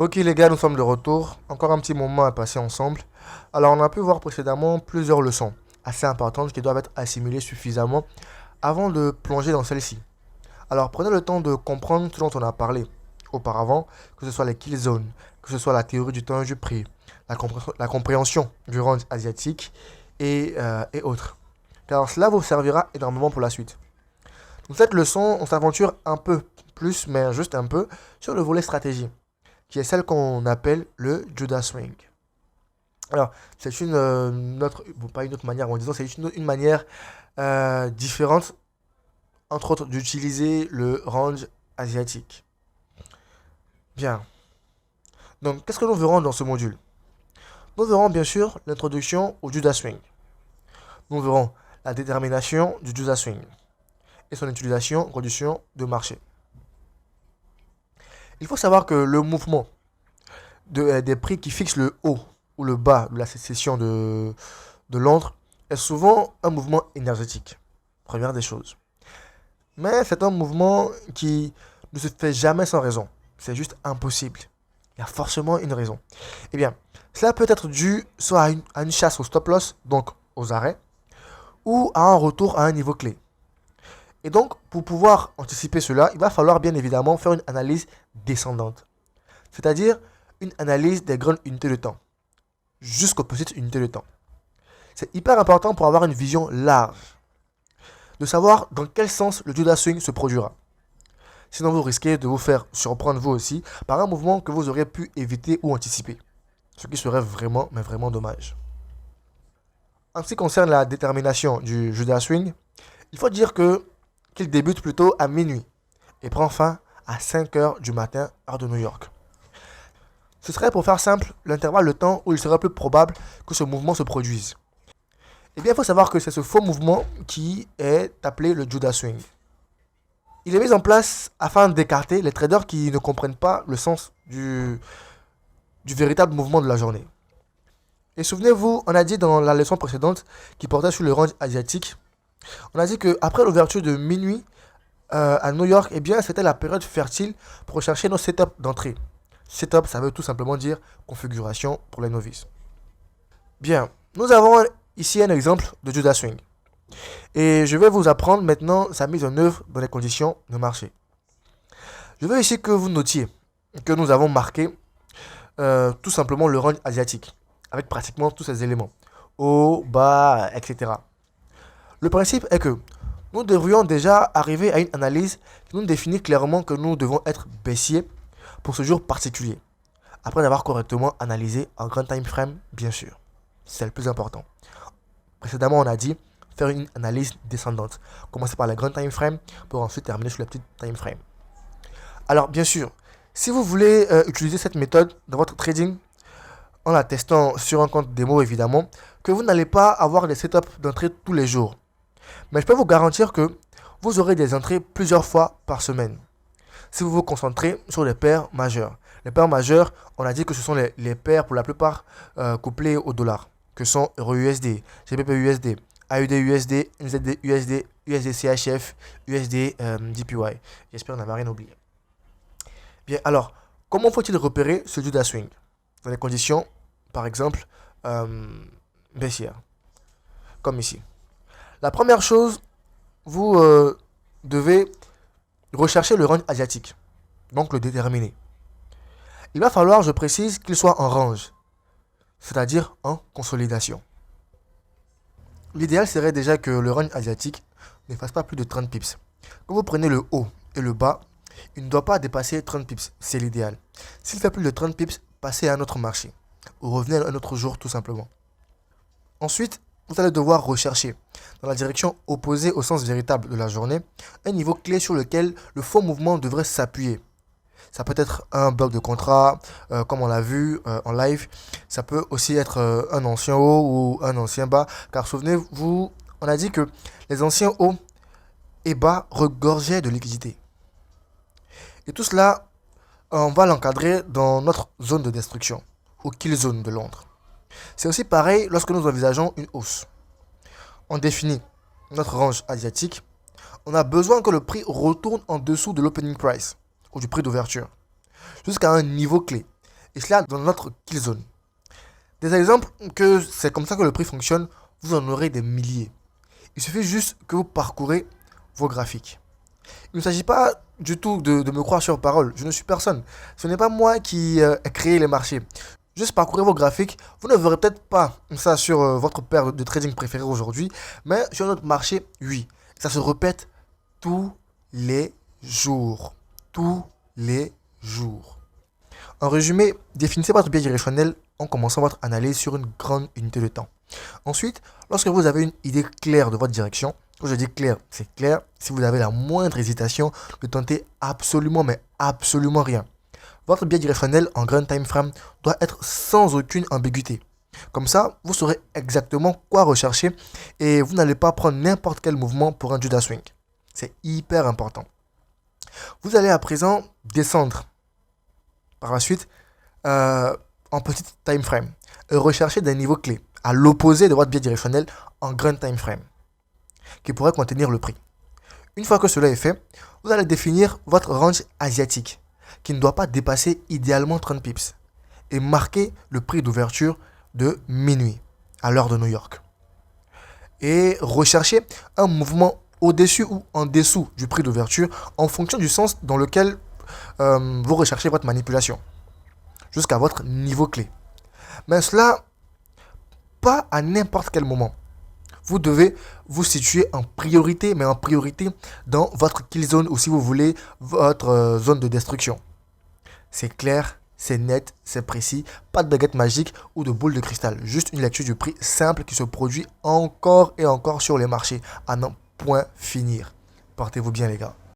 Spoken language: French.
Ok les gars, nous sommes de retour. Encore un petit moment à passer ensemble. Alors on a pu voir précédemment plusieurs leçons assez importantes qui doivent être assimilées suffisamment avant de plonger dans celle-ci. Alors prenez le temps de comprendre ce dont on a parlé auparavant, que ce soit les kill zones, que ce soit la théorie du temps et du prix, la compréhension du range asiatique et autres. Car cela vous servira énormément pour la suite. Dans cette leçon, on s'aventure un peu plus, mais juste un peu, sur le volet stratégie, qui est celle qu'on appelle le Judas Swing. Alors, c'est une autre, bon, pas une autre manière, en disant, c'est une manière différente, entre autres, d'utiliser le range asiatique. Bien. Donc, qu'est-ce que nous verrons dans ce module? Nous verrons bien sûr l'introduction au Judas Swing. Nous verrons la détermination du Judas Swing et son utilisation en conditions de marché. Il faut savoir que le mouvement des prix qui fixent le haut ou le bas de la sécession de Londres est souvent un mouvement énergétique. Première des choses. Mais c'est un mouvement qui ne se fait jamais sans raison. C'est juste impossible. Il y a forcément une raison. Eh bien, cela peut être dû soit à une chasse au stop loss, donc aux arrêts, ou à un retour à un niveau clé. Et donc, pour pouvoir anticiper cela, il va falloir bien évidemment faire une analyse descendante. C'est-à-dire une analyse des grandes unités de temps, jusqu'aux petites unités de temps. C'est hyper important pour avoir une vision large, de savoir dans quel sens le Judas Swing se produira. Sinon, vous risquez de vous faire surprendre vous aussi par un mouvement que vous auriez pu éviter ou anticiper. Ce qui serait vraiment, mais vraiment dommage. En ce qui concerne la détermination du Judas Swing, il faut dire qu'il débute plutôt à minuit et prend fin à 5 heures du matin, heure de New York. Ce serait, pour faire simple, l'intervalle de temps où il serait plus probable que ce mouvement se produise. Eh bien, il faut savoir que c'est ce faux mouvement qui est appelé le Judas Swing. Il est mis en place afin d'écarter les traders qui ne comprennent pas le sens du véritable mouvement de la journée. Et souvenez-vous, on a dit dans la leçon précédente qui portait sur le range asiatique, on a dit qu'après l'ouverture de minuit à New York, eh bien, c'était la période fertile pour rechercher nos setups d'entrée. Setup, ça veut tout simplement dire configuration pour les novices. Bien, nous avons ici un exemple de Judas Swing. Et je vais vous apprendre maintenant sa mise en œuvre dans les conditions de marché. Je veux ici que vous notiez que nous avons marqué tout simplement le range asiatique, avec pratiquement tous ces éléments, haut, bas, etc. Le principe est que nous devrions déjà arriver à une analyse qui nous définit clairement que nous devons être baissiers pour ce jour particulier, après avoir correctement analysé un grand time frame, bien sûr. C'est le plus important. Précédemment, on a dit faire une analyse descendante. Commencer par les grands time frames pour ensuite terminer sur les petits time frames. Alors, bien sûr, si vous voulez utiliser cette méthode dans votre trading, en la testant sur un compte démo évidemment, que vous n'allez pas avoir des setups d'entrée tous les jours. Mais je peux vous garantir que vous aurez des entrées plusieurs fois par semaine. Si vous vous concentrez sur les paires majeures. Les paires majeures, on a dit que ce sont les paires pour la plupart couplées au dollar, que sont Euro-USD, GBP-USD, AUD-USD, NZD-USD, USD-CHF, USD-JPY. J'espère n'avoir rien oublié. Bien, alors, comment faut-il repérer ce Judas Swing dans les conditions, par exemple, baissières, comme ici? La première chose, vous devez rechercher le range asiatique, donc le déterminer. Il va falloir, je précise, qu'il soit en range, c'est-à-dire en consolidation. L'idéal serait déjà que le range asiatique ne fasse pas plus de 30 pips. Quand vous prenez le haut et le bas, il ne doit pas dépasser 30 pips, c'est l'idéal. S'il fait plus de 30 pips, passez à un autre marché, ou revenez un autre jour tout simplement. Ensuite, vous allez devoir rechercher, dans la direction opposée au sens véritable de la journée, un niveau clé sur lequel le faux mouvement devrait s'appuyer. Ça peut être un bloc de contrat, comme on l'a vu en live. Ça peut aussi être un ancien haut ou un ancien bas. Car souvenez-vous, on a dit que les anciens hauts et bas regorgeaient de liquidités. Et tout cela, on va l'encadrer dans notre zone de destruction, ou kill zone de Londres. C'est aussi pareil lorsque nous envisageons une hausse. On définit notre range asiatique. On a besoin que le prix retourne en dessous de l'opening price, ou du prix d'ouverture, jusqu'à un niveau clé. et cela dans notre kill zone. Des exemples que c'est comme ça que le prix fonctionne, vous en aurez des milliers. Il suffit juste que vous parcourez vos graphiques. Il ne s'agit pas du tout de me croire sur parole. Je ne suis personne. Ce n'est pas moi qui ai créé les marchés. Juste parcourir vos graphiques. Vous ne verrez peut-être pas ça sur votre paire de trading préférée aujourd'hui, mais sur notre marché, oui. Ça se répète tous les jours. Tous les jours. En résumé, définissez votre biais directionnel en commençant votre analyse sur une grande unité de temps. Ensuite, lorsque vous avez une idée claire de votre direction, quand je dis clair, c'est clair, si vous avez la moindre hésitation, ne tentez absolument, mais absolument rien. Votre biais directionnel en grand time frame doit être sans aucune ambiguïté. Comme ça, vous saurez exactement quoi rechercher et vous n'allez pas prendre n'importe quel mouvement pour un Judas Swing. C'est hyper important. Vous allez à présent descendre par la suite en petit time frame et rechercher des niveaux clés à l'opposé de votre biais directionnel en grand time frame qui pourrait contenir le prix. Une fois que cela est fait, vous allez définir votre range asiatique qui ne doit pas dépasser idéalement 30 pips et marquer le prix d'ouverture de minuit à l'heure de New York. Et rechercher un mouvement au-dessus ou en dessous du prix d'ouverture en fonction du sens dans lequel vous recherchez votre manipulation jusqu'à votre niveau clé. Mais cela, pas à n'importe quel moment. Vous devez vous situer en priorité, mais en priorité dans votre kill zone ou si vous voulez votre zone de destruction. C'est clair, c'est net, c'est précis, pas de baguette magique ou de boule de cristal. Juste une lecture du prix simple qui se produit encore et encore sur les marchés à n'en point finir. Portez-vous bien les gars.